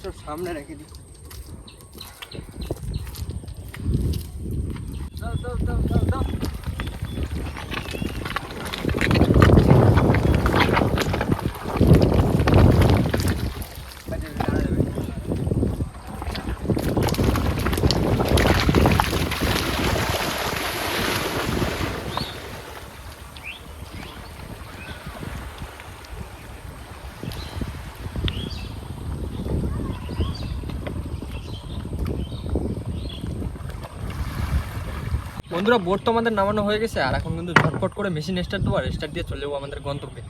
সব সামনে রেখে দিই। দাও দাও দাও দাও দাও। বন্ধুরা বোট তো আমাদের নামানো হয়ে গেছে, আর এখন কিন্তু ঝটপট করে মেশিন স্টার্ট দেবো, আর স্টার্ট দিয়ে চলে যাবো আমাদের গন্তব্যে।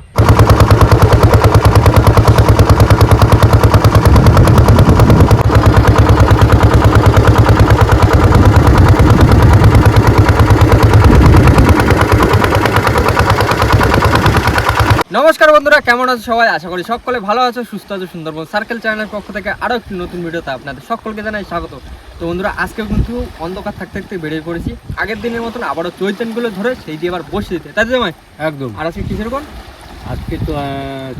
নমস্কার বন্ধুরা, কেমন আছো সবাই? আশা করি সকলে ভালো আছো, সুস্থ আছো। সুন্দরবন সার্কেল চ্যানেলের পক্ষ থেকে আরও একটি নতুন ভিডিওতে আপনাদের সকলকে জানাই স্বাগত। তো বন্ধুরা আজকে কিন্তু অন্ধকার থাকতে থাকতে বেরিয়ে পড়েছি আগের দিনের মতন আবারও চৈতনগুলো ধরে সেই দিয়ে আবার বসে দিতে, তাই তো জামাই? একদম। আর আজকে কিসের কোন? আজকে তো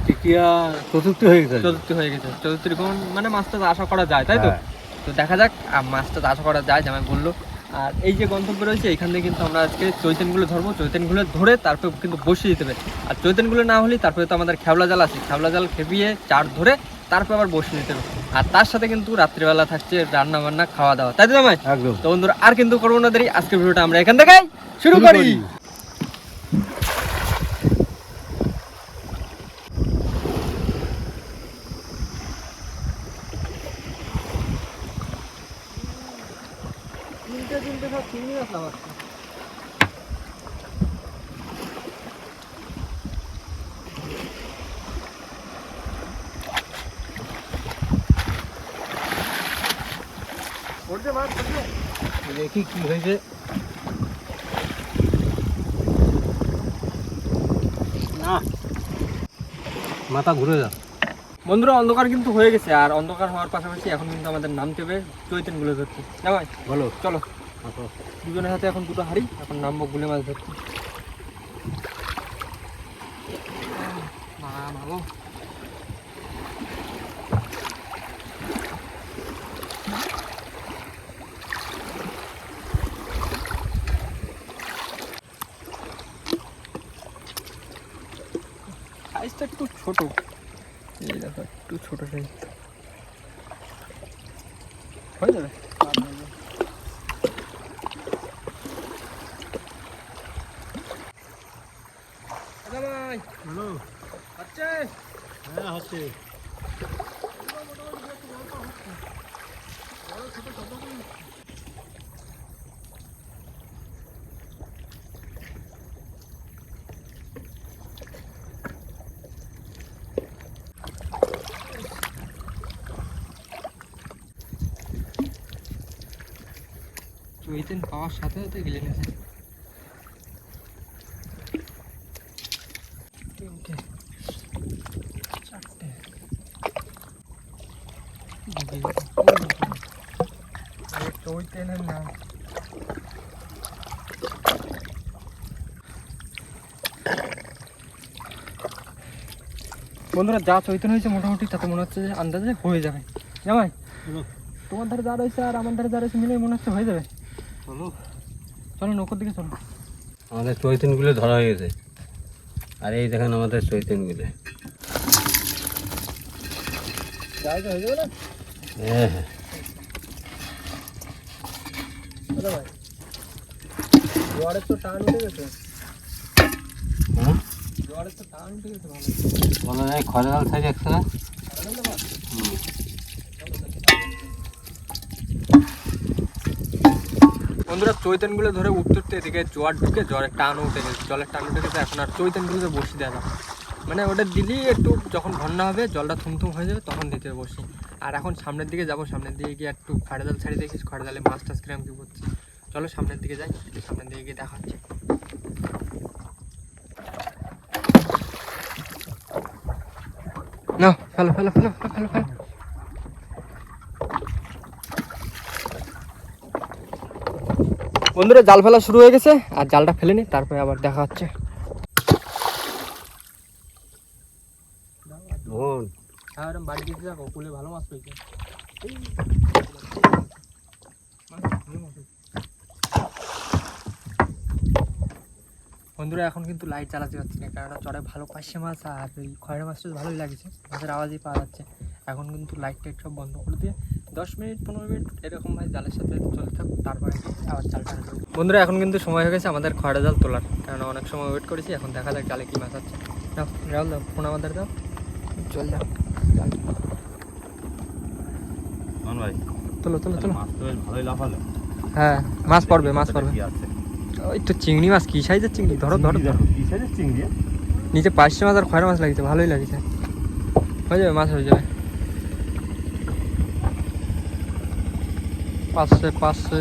তৃতীয়া চতুর্থী হয়ে গেছে। চতুর্থীর কোন মানে মাছটা আশা করা যায়, তাই তো? তো দেখা যাক মাছটা আশা করা যায়, জামাই বললো। আর এই যে গন্তব্য রয়েছে এখান থেকে কিন্তু আমরা আজকে চৈতনগুলো ধরবো, চৈতনগুলো ধরে তারপর কিন্তু বসিয়ে দিতে হবে। আর চৈতনগুলো না হলে তারপরে তো আমাদের খেবলা জাল আছে, খেবলা জাল খেপিয়ে চার ধরে তারপর আবার বসিয়ে দিতে হবে। আর তার সাথে কিন্তু রাত্রিবেলা থাকছে রান্না বান্না, খাওয়া দাওয়া, তাই তো জামাই? একদম। তো বন্ধুরা আর কিন্তু করবো না দেরি, আজকের ভিডিওটা আমরা এখান থেকে শুরু করি। তিনটে সব চিংড়ি মাছ নামাচ্ছে। দেখি কি হয়েছে। না, মাথা ঘুরে যা। বন্ধুরা অন্ধকার কিন্তু হয়ে গেছে, আর অন্ধকার হওয়ার পাশাপাশি এখন কিন্তু আমাদের নামতে হবে চৈতনগুলো ধরতে। জামাই বলো, চলো। দুজনের হাতে এখন দুটো হাঁড়ি, এখন নামবো গুলে মাছ ধরতে। সাইজটা একটু ছোট, এই দেখো একটু ছোট সাইজ। হয়ে যাবে। হ্যালো। হচ্ছে? হ্যাঁ হচ্ছে। চৈতন পাওয়ার সাথে সাথে গেলে নিয়েছে। তিনটে, চারটে, চৈতনের নাম। বন্ধুরা যা চৈতন হয়েছে মোটামুটি তাতে মনে হচ্ছে যে আন্দাজে হয়ে যাবে। জামাই তোমার ধারে যা রয়েছে আর আমার ধারে যা রয়েছে মিলে মনে হচ্ছে হয়ে যাবে। চলো চলো নৌকোর দিকে চলো। আমাদের চৈতনগুলো ধরা হয়ে গেছে, আর এই দেখেন আমাদের চৈতনগুলো। হয়ে যাবে না? হ্যাঁ হ্যাঁ। জোয়ারের তো টান উঠে গেছে। জোয়ারের তো টান উঠে গেছে ভালো। বলা যায় খরা জাল থাকে একসাথে। বন্ধুরা চৈতনগুলো ধরে উঠতে উঠতে এদিকে জোয়ার ঢুকে জলের টানও উঠে গেছে, জলের টান উঠে গেছে। এখন আর চৈতনগুলোকে বসি দেয় না, মানে ওটা দিলেই একটু যখন বন্যা হবে জলটা থুমথুম হয়ে যাবে তখন দিতে বসি। আর এখন সামনের দিকে যাবো, সামনের দিকে গিয়ে একটু খড়া জাল ছাড়িয়ে দেখিস খড়া জালে মাছ টাছ কিরম কি করছি। চলো সামনের দিকে যাই, সামনের দিকে গিয়ে দেখা হচ্ছে। না ফেলো ফেলো ফেলো ফেলো ফেলো। বন্ধুরা জাল ফেলা শুরু হয়ে গেছে, আর জালটা ফেলে নি, তারপরে আবার দেখা হচ্ছে। হ্যাঁ বাড়ি দিতে যাবো, কুলে ভালো মাছ পেয়েছে। বন্ধুরা এখন কিন্তু লাইট চালাতে পারছি না, কারণ চড়ে ভালো পার্শে মাছ আর ওই খয়রা মাছটা ভালোই লাগছে, মাছের আওয়াজই পাওয়া যাচ্ছে। এখন কিন্তু লাইট টাইট সব বন্ধ করে দিয়ে 10 মিনিট 15 মিনিট এরকম ভাই জালের সাথে চলতে থাকুক, তারপরে আবার জাল টানা করবো। বন্ধুরা এখন কিন্তু সময় হয়ে গেছে আমাদের খয়রা জাল তোলার, কারণ অনেক সময় ওয়েট করেছি। এখন দেখা যাক জালে কি মাছ আছে। দাও রাহুল দাও, ফোন আমাদের দাও, চল যাও জাল ভাই। তোলো তোলো তোলো। মাছ তো বেশ ভালোই লাফালো। হ্যাঁ মাছ পড়বে, মাছ পড়বে। ওই তো চিংড়ি মাছ, কি সাইজের চিংড়ি, ধরো ধরো। কি সাইজের চিংড়ি? নিচে পার্শে মাছ আর খয়রা মাছ লাগছে, ভালোই লাগছে। হয়ে যাবে, মাছ হয়ে যাবে। পাঁচশো পাঁচশো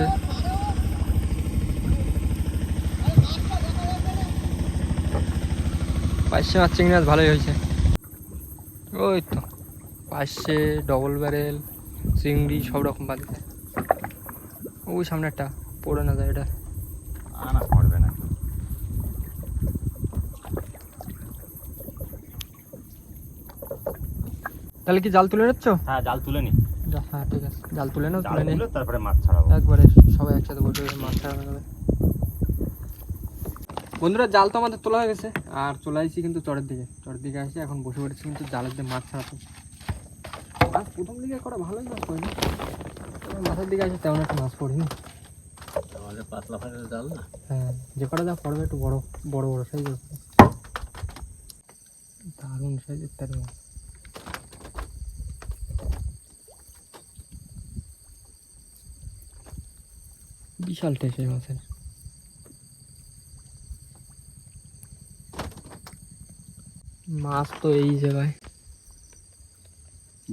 পার্শে মাছ চিংড়ি মাছ ভালোই হয়েছে। ওই তো পার্শে, ডবল ব্যারেল, চিংড়ি সব রকম বাজছে। ওই সামনে একটা পড়ে না যায়, এটা না পড়বে না। তাহলে কি জাল তুলে নিচ্ছ? হ্যাঁ জাল তুলে নি। হ্যাঁ ঠিক আছে, জাল তুলে নাও, জাল তুলে নিয়ে তুলে তারপরে মাছ ছাড়াবো। একবারে সবাই একসাথে বসে মাছ ছাড়ানো যাবে। বন্ধুরা জাল তো আমাদের তোলা হয়ে গেছে, আর চলে আসছি কিন্তু চরের দিকে আসি। এখন বসে পড়েছি কিন্তু জালের দিয়ে মাছ ছাড়াতে। আর প্রথম দিকে করা ভালোই মাছ পড়েনি, মাথার দিকে আসে তেমন একটা মাছ পড়েনি। আমাদের পাতলা ফাটের জাল না। হ্যাঁ যে কটা যা পড়বে একটু বড় বড় বড় সাইজের, দারুণ সাইজের তার মাছ। বিশাল টেস্ট এই মাছের। মাছ তো এই জায়গায়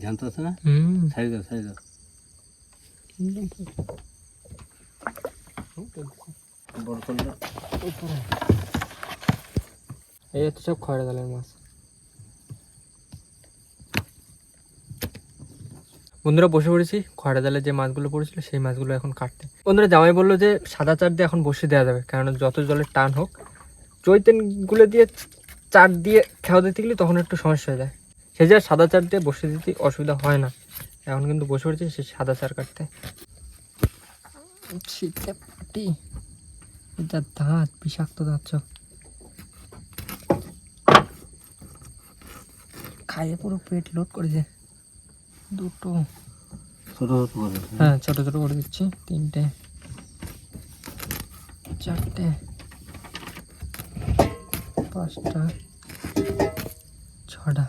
জ্যান্ত আছে না? সাইজ দাও সাইজ দাও। বড় করলে এই হচ্ছে সব খয়রা জালের মাছ। বন্ধুরা বসে পড়েছি, খয়রা জালে যে মাছগুলো পড়েছিল সেই মাছগুলো এখন কাটতে। বন্ধুরা জামাই বললো যে সাদা চার দিয়ে এখন বসে দেওয়া যাবে, কারণ যত জলের টান হোক চৈতেনগুলো দিয়ে চার দিয়ে খেয়া দিতে গেলে তখন একটু সমস্যা হয়ে যায়। সেই যে সাদা চার দিয়ে বসে দিতে অসুবিধা হয় না। এখন কিন্তু বসে পড়েছি সেই সাদা চার কাটতে। শীতে পাটি, এটা দাঁত বিষাক্ত দাঁত, খাইয়ে পুরো পেট লোড করেছে। দুটো ছোট ছোট করে, হ্যাঁ ছোট ছোট করে দিচ্ছি, 3টে 4টে 5টা 6টা।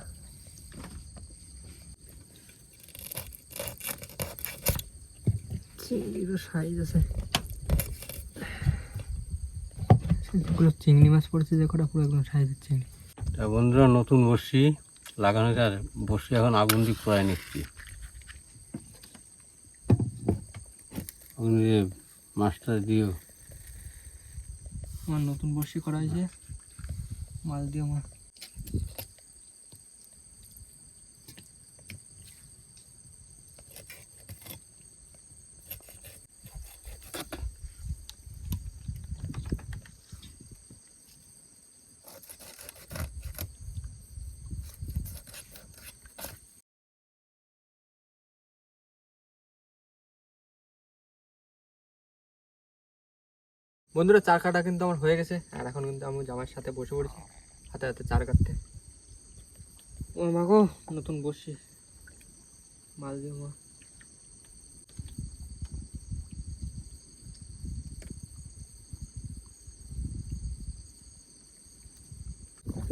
চিংড়িরও সাইজ আছে, পুরো চিংড়ি মাছ পড়েছে যে কটা, পুরো একদম সাইজের চিংড়ি। বন্ধুরা নতুন বড়শি লাগানো যায়, আর বড়শি এখন আগুন দিয়ে পুরাই নিচ্ছি। আগুন দিয়ে মাছটা দিও। আমার নতুন বড়শি করা হয়েছে, মাছ দিয়ে আমার বন্ধুরা চার কাটা কিন্তু আমার হয়ে গেছে, আর এখন কিন্তু আমি জামাইয়ের সাথে বসে পড়েছি হাতে হাতে চার কাটতে। ওর মা গো নতুন বসি মাছ দিয়ে মা।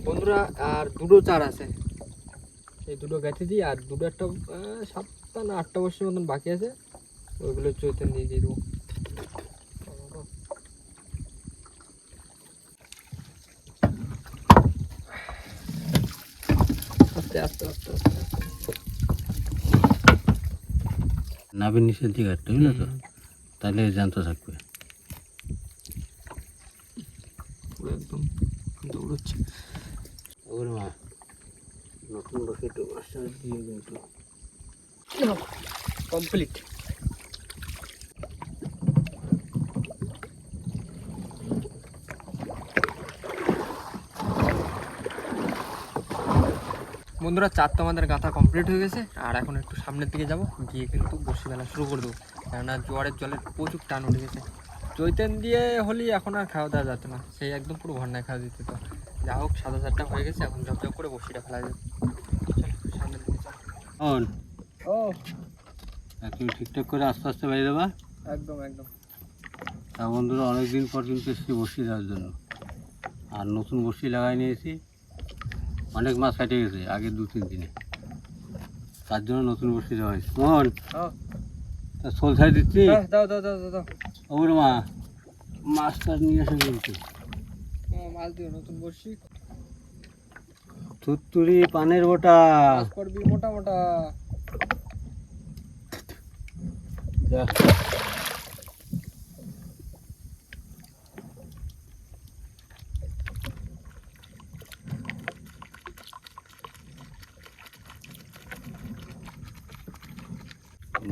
বন্ধুরা আর দুটো চার আছে, এই দুটো গেছে দিই, আর দুটো একটা 7টা না 8টা বছর মতন বাকি আছে, ওইগুলো চৈতেন দিয়ে দিয়ে দেবো। আস্তে আস্তে আস্তে আস্তে নাবির নিচের দিকে একটা, বুঝলে তো, তাহলে জ্যান্ত থাকবে। পুরো একদম দৌড়চ্ছে। ওর মা নতুন বসে একটু মাছটা দিয়ে কিন্তু কমপ্লিট। বন্ধুরা, চার তো আমাদের গাঁথা কমপ্লিট হয়ে গেছে। আর এখন একটু সামনের দিকে যাব, গিয়ে কিন্তু বসি ফেলা শুরু করে দেবো, কেননা জোয়ারের জলের প্রচুর টান উঠে গেছে। চৈতেন দিয়ে হলেই এখন আর খাওয়া দাওয়া যেত না, সেই একদম পুরো ঘন্টায় খাওয়া দিতে। তো যা হোক, 7:30 হয়ে গেছে, এখন ঝপঝপ করে বসিটা ফেলা যাবে। সামনের দিকে চল। ও তুমি ঠিকঠাক করে আস্তে আস্তে বেরিয়ে দেবা। একদম একদম। তা বন্ধুরা, অনেকদিন পর কিন্তু এসেছি বসি দেওয়ার জন্য। আর নতুন বসি লাগাই নিয়েছি, অনেক মাছ কেটে গেছে আগে 2-3 দিনে, তার জন্য নতুন বসি দেওয়া হয়েছে। মোহন, তা শোল ছাই দিচ্ছি। দাও দাও দাও দাও। ওর মা মাছ টাছ নিয়ে এসে কিন্তু মাছ দিও, নতুন বসি। থুততুরি পানের বোটা মাছ করবি মোটা মোটা। যা।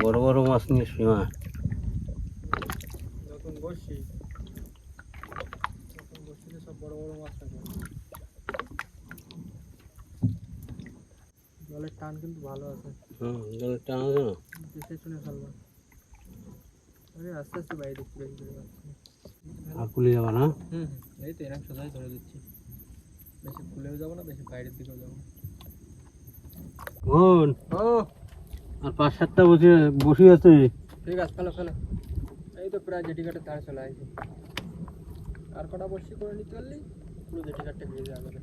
বড় বড় মাছ নিয়ে এসবি মা। নতুন বসি, নতুন বসিতে সব বড় বড় মাছ থাকে। জলের টান কিন্তু ভালো আছে। জলের টান আছে না? দেখে শুনে ফেলবা। আরে আস্তে আস্তে বাইরে দিচ্ছি, বেশি করে যাচ্ছি। আর পুলে যাবা না? এই তো এরকম সোজাই ধরে দিচ্ছি, বেশি ফুলেও যাবো না, বেশি বাইরের দিকেও যাবো না। বোন, ও আর 5-7টা বসি আছে। ঠিক আছে, ফেলো ফেলো। এই তো প্রায় জেটি ঘাটের ধারে চলে আসছি। আর কটা বসি করে নিতে পারলেই পুরো জেটি ঘাটটা ঘিরে যাওয়া যাবে।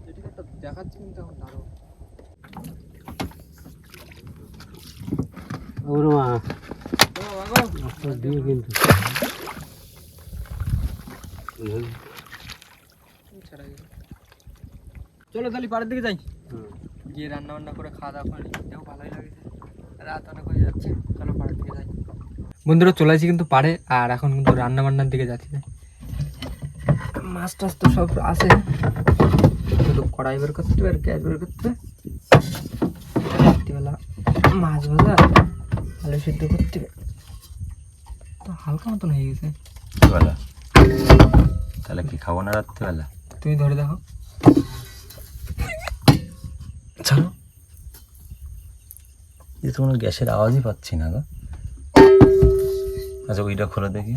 জেটি ঘাটটা দেখাচ্ছি কিন্তু এখন দাঁড়ো। ওর মা আগো মাছটা দিয়ে কিন্তু ছাড়া গেছে। চলো তাহলে পাড়ের দিকে যাই, গিয়ে রান্না বান্না করে খাওয়া দাওয়া করে দেখো, ভালোই লাগছে, রাত অনেক হয়ে যাচ্ছে। চলো পাড়ের দিকে যাই। বন্ধুরা, চলে আসি কিন্তু পাড়ে, আর এখন কিন্তু রান্না বান্নার দিকে যাচ্ছি। মাছ টাছ তো সব আছে, শুধু কড়াই বের করতে হবে আর গ্যাস বের করতে হবে। রাত্রিবেলা মাছ ভাজা, আলু সিদ্ধ করতে হবে। তো হালকা মতন হয়ে গেছে। বেলা তাহলে কি খাবো না রাত্রিবেলা? তুমি ধরে দেখো। চলো। এই তো কোনো গ্যাসের আওয়াজই পাচ্ছি না গো। আচ্ছা, ওইটা খোলো দেখি।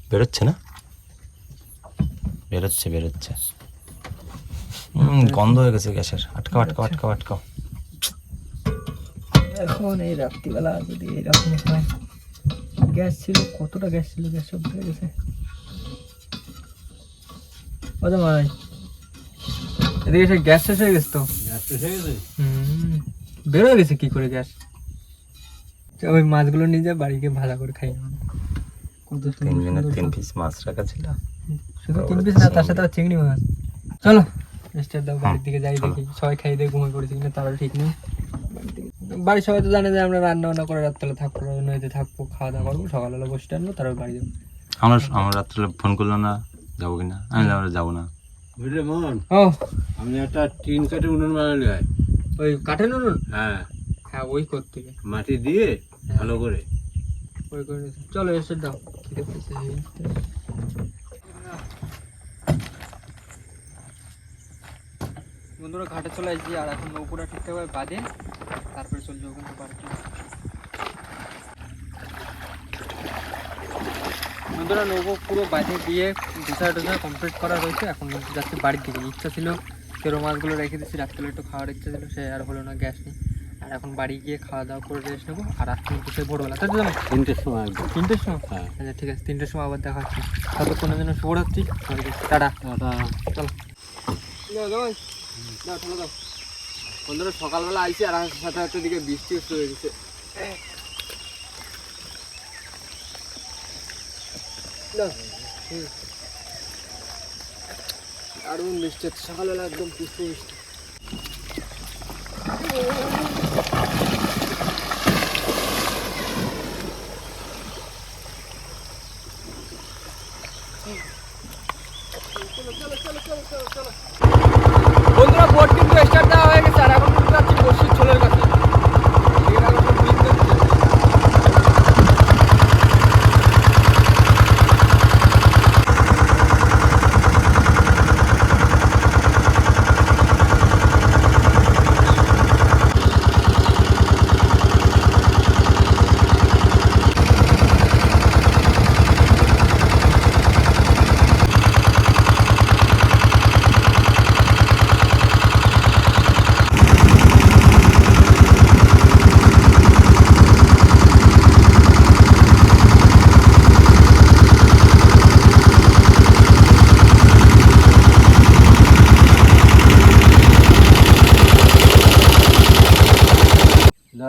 বেরোচ্ছে না? বেরোচ্ছে বেরোচ্ছে। গন্ধ হয়ে গেছে গ্যাসের। আটকাও আটকাও আটকাও আটকাও। এখন এই রাত্রিবেলা যদি এরকম হয়, গ্যাস ছিল, কতটা গ্যাস ছিল, গ্যাস সব ধরে গেছে। ওদের মারাই এদিকে সে গ্যাস শেষ হয়ে গেছে তো। গ্যাস শেষ হয়ে গেছে? বেরোয় গেছে কি করে গ্যাস। ওই মাছগুলো নিয়ে যা, বাড়িকে ভাজা করে খাই। কত তিনজনের 3 পিস মাছ রাখা ছিল। শুধু 3 পিস না, তার সাথে চিংড়ি মাছ। চলো রেস্টার দাও, বাড়ির দিকে যাই, দেখি সবাই খাই দিয়ে ঘুমিয়ে পড়েছি কিনা তারও ঠিক নেই। বাড়ির সবাই তো জানে যে আমরা রান্না বান্না করে রাত্রে থাকবো, নদীতে থাকবো, খাওয়া দাওয়া করবো, সকালবেলা বসে আনবো, তারপর বাড়ি যাবো। আমার রাত্রে ফোন করলো না যাবো কিনা, আমি আমরা যাবো না। বুঝলে মোহন, ও আমি একটা টিন কাঠে উনুন বানালে হয়। ওই কাঠের নুন। হ্যাঁ, হ্যাঁ ওই করতে হবে, মাটি দিয়ে ভালো করে। ওই করে চলো রেস্টার দাও, খিদে পেয়েছে। বন্ধুরা, ঘাটে চলে আসছি, আর এখন নৌকোটা ঠিকঠাকভাবে বাঁধে তারপরে চলে যাবো কিন্তু বাড়িতে। বন্ধুরা, নৌকো পুরো বাঁধে দিয়ে টোসা কমপ্লিট করা রয়েছে। এখন যাচ্ছে বাড়ির দিকে। ইচ্ছা ছিল কেরো মাছগুলো রেখে দিচ্ছি, রাত্রে একটু খাওয়ার ইচ্ছা ছিল, সে আর হলো না, গ্যাস নেই। আর এখন বাড়ি গিয়ে খাওয়া দাওয়া করে রেস্ট নেবো। আর আজকে কিন্তু সেই ভোরবেলা, তাই তো জানো 3টের সময় একদম। 3টের সময়। হ্যাঁ, আচ্ছা ঠিক আছে, 3টের সময় আবার দেখা হচ্ছে। ততক্ষণের জন্য শুভরাত্রি, টাটা। চলো বন্ধুরা, সকালবেলা আইসি, আর সাথে সাথে দিকে বৃষ্টি শুরু হয়ে গেছে। দারুণ বৃষ্টি হচ্ছে সকালবেলা, একদম পুষ্প বৃষ্টি। বন্ধুরা, বোট কিন্তু স্টার্ট দেওয়া হয়ে গেছে, আর এখন কিন্তু যাচ্ছি বর্ষির ছোলের কাছে।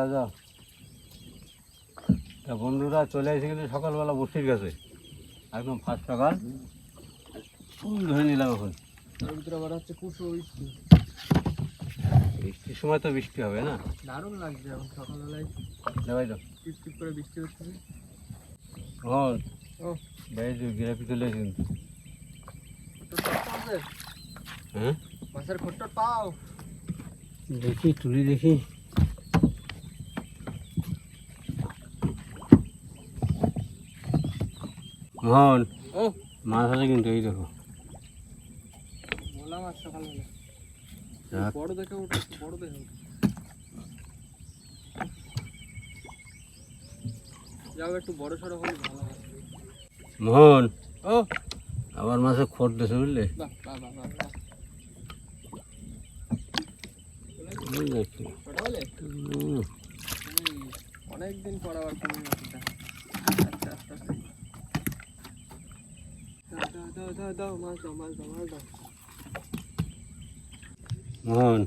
যাও যাও। তা বন্ধুরা চলে এসে কিন্তু সকালবেলা বসির কাছে একদম ফার্স্ট সকাল ফুল ধরে নিলাম এখন। এর ভিতরে আবার হচ্ছে কুশো বৃষ্টি, বৃষ্টির সময় তো বৃষ্টি হবে না? দারুণ লাগছে এখন সকালবেলায় যাবাই তো টিপ টিপ করে বৃষ্টি হচ্ছে। মোহন ও বেশ গ্রাফি চলে এসে কিন্তু। হ্যাঁ মাছের খোট্ট পাও, দেখি তুলি দেখি। মোহন ও মাছ আছে কিন্তু, এই দেখো। বললাম আজ সকালবেলা যাক, বড় দেখে ওঠে, বড় দেখে ওঠে। যাও একটু বড় সড়ো হলে ভালো হয়। মোহন ও আবার মাছে খোট দিয়েছে বুঝলে? বাহ বাহ বাহ বাহ বাহ। এই দেখি। ছোট হলে হুম, তুমি অনেকদিন পর আবার তুমি আচ্ছা আস্তে আস্তে দাও দাও দাও দাও মাছ দাও মাছ দাও মাছ দাও। মোহন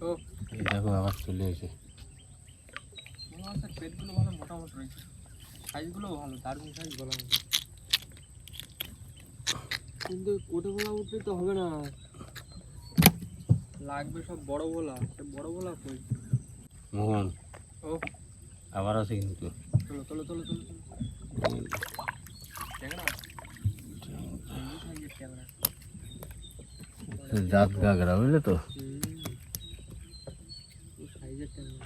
ও এই দেখো আবার চলে এসে। মাছের পেটগুলো ভালো মোটামুটি রয়েছে, সাইজগুলো ভালো, দারুণ সাইজ বলা হয়। কিন্তু কোটে বলা উঠলে তো হবে না, লাগবে সব বড় বলা, বড় বলা কই। মোহন ও আবার আছে কিন্তু। চলো চলো চলো চলো চলো ট্যাংরা, এই সাইজের ট্যাংরা। জাত গাগরা বুঝলে তো? সাইজের ট্যাংরা।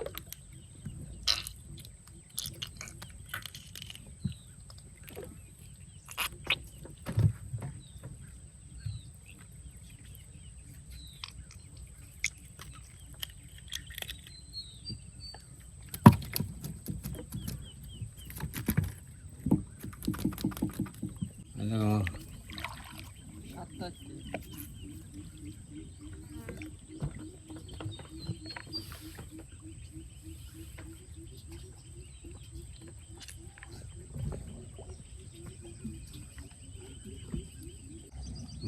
এই দেখো সাতটা আছে।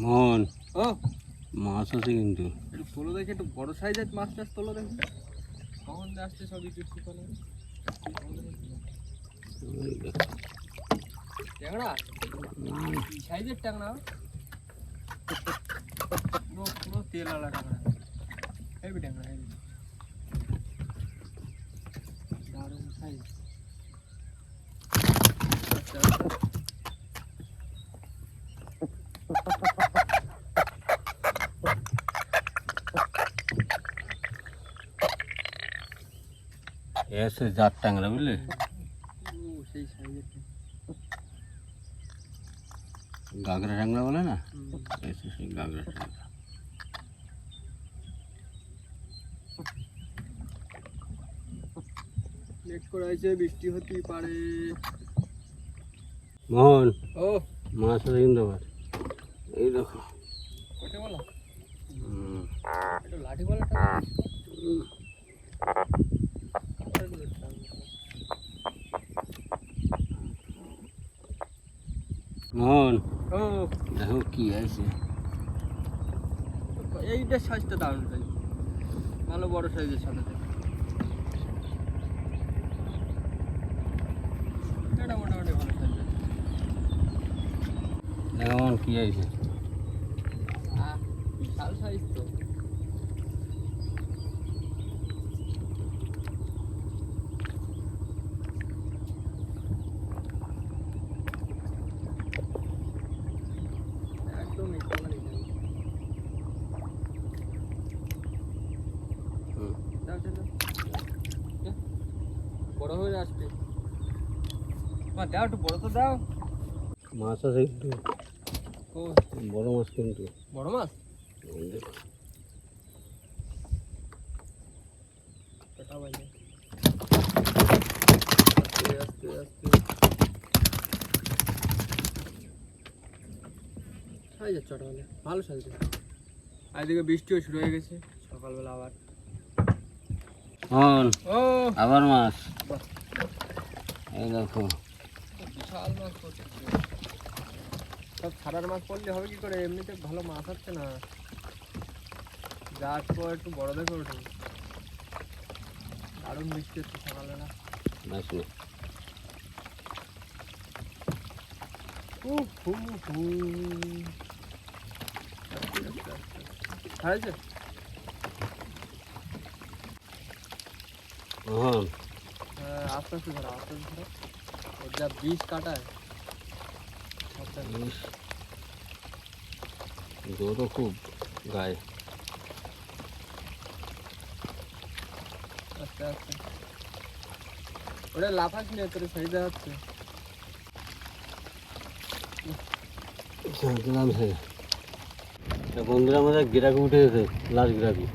মোহন ও মাছ আছে কিন্তু। একটু তোলো দেখে, একটু বড় সাইজের মাছ টাছ তোলো দেখে। কখন দিয়ে আসছে সবই কিছু করে এই দেখো। ট্যাংরা, কি সাইজের ট্যাংরা? পুরো পুরো তেল আলা ট্যাংরা, হেভি ট্যাংরা, হেভি দারুণ সাইজ। আচ্ছা আচ্ছা এ আছে জাত ট্যাংরা বুঝলে? ও সেই সাইজের গাগরা ট্যাংরা বলে না, এসে সেই গাগরা ট্যাংরা। লেট করে আছে, বৃষ্টি হতেই পারে। মোহন ও মাছ আছে কিন্তু আবার, এই দেখো। কোটে বলা, হুম, একটু লাঠি বলাটা হুম। মোহন ও দেখো কি আছে। এইটা সাইজটা দারুণ সাইজ, ভালো বড় সাইজের সাথে এটা মোটামুটি ভালো সাইজ। দেখো মোহন কি আছে। বিশাল সাইজ তো। একদম একেবারে হুম, দাও দাও দাও। বড় হয়ে আসছে, মা দাও একটু বড় তো দাও। মাছ আছে কিন্তু, ও বড় মাছ কিন্তু। বড় মাছ, এই দেখো। কাটা বাইরে আস্তে আস্তে আস্তে সাইজের চটা হলে ভালো সাইজ। আর এদিকে বৃষ্টিও শুরু হয়ে গেছে সকালবেলা আবার। মোহন ও আবার মাছ, বাহ, এই দেখো। বিশাল মাছ পড়ছে। সব ছাড়ার মাছ পড়লে হবে কি করে, এমনিতে ভালো মাছ হচ্ছে না, যা একটু বড় দেখে ওঠে। দারুণ বৃষ্টি হচ্ছে সকালবেলা। মাছ নেই। হয়েছে হ্যাঁ আস্তে আস্তে ধরো, আস্তে আস্তে ধরো। ওর যা বিষ কাটায় জোরও খুব গায়ে। আস্তে আস্তে ওটা লাফাস নিয়ে তোর সাইডে হচ্ছে। বন্ধুরা আমাদের গিরাকি উঠে গেছে, লাস্ট গিরাকি।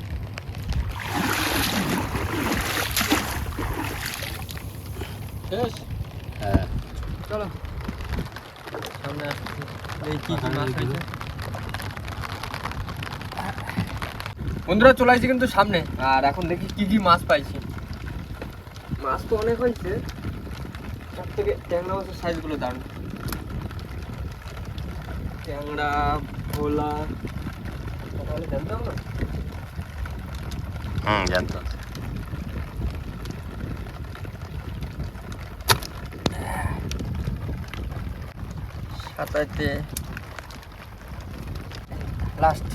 শেষ, হ্যাঁ চলো সামনে আসছি, এই কি কি মাছ হয়েছে। বন্ধুরা চলে আসছি কিন্তু সামনে, আর এখন দেখি কি কি মাছ পাইছি। মাছ তো অনেক হয়েছে, সব থেকে ট্যাংরা মাছের সাইজগুলো দারুণ। ট্যাংরা, ভোলা, তাহলে জানতাম না। জানতাম। সাঁতাইতে লাস্ট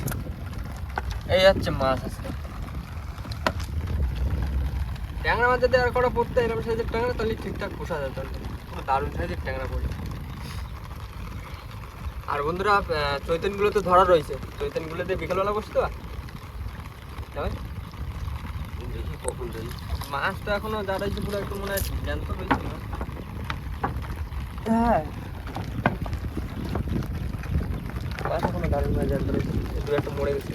এই যাচ্ছে মাছ আজকে। ট্যাংরা মাছ যদি আর কটা পড়তে এরকম সাইজের ট্যাংরা, তাহলে ঠিকঠাক পোষা যেত। পুরো দারুণ সাইজের ট্যাংরা পড়ে। আর বন্ধুরা চৈতনগুলো তো ধরা রয়েছে, চৈতনগুলোতে বিকেলবেলা বসতে পার দেখি কখন যাই। মাছ তো এখনো দাঁড়াইছে পুরো একটু মনে হয় জ্যান্ত রয়েছে না। হ্যাঁ মাছ এখনো দারুণ ভাবে জ্যান্ত রয়েছে, দু একটা মরে গেছে।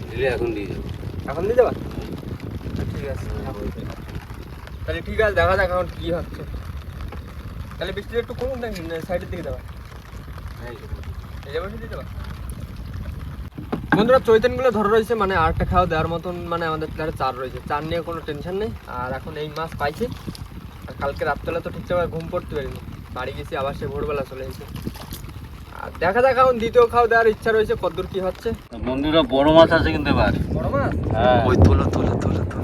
দিলে এখন দিয়ে যাবো। এখন দিয়ে দেবা? ঠিক আছে তাহলে, ঠিক আছে দেখা যাক এখন কি হচ্ছে। তাহলে বৃষ্টিটা একটু কমুক না, সাইডের দিকে দেবা, এই যাবে দিয়ে দেবা। বন্ধুরা চৈতনগুলো ধরে রয়েছে, মানে আরেকটা খাওয়া দেওয়ার মতন, মানে আমাদের ধারে চার রয়েছে, চার নিয়ে কোনো টেনশন নেই। আর এখন এই মাছ পাইছে। আর কালকে রাত্রেবেলা তো ঠিকঠাক ঘুম পড়তে পারিনি, বাড়ি গেছি আবার সে ভোরবেলা চলে এসেছে। আর দেখা যাক এখন দ্বিতীয় খাওয়া দেওয়ার ইচ্ছা রয়েছে, কতদূর কি হচ্ছে। বন্ধুরা বড় মাছ আছে কিন্তু এবার। বড় মাছ? হ্যাঁ ওই তোলো তোলো তোলো তোলো।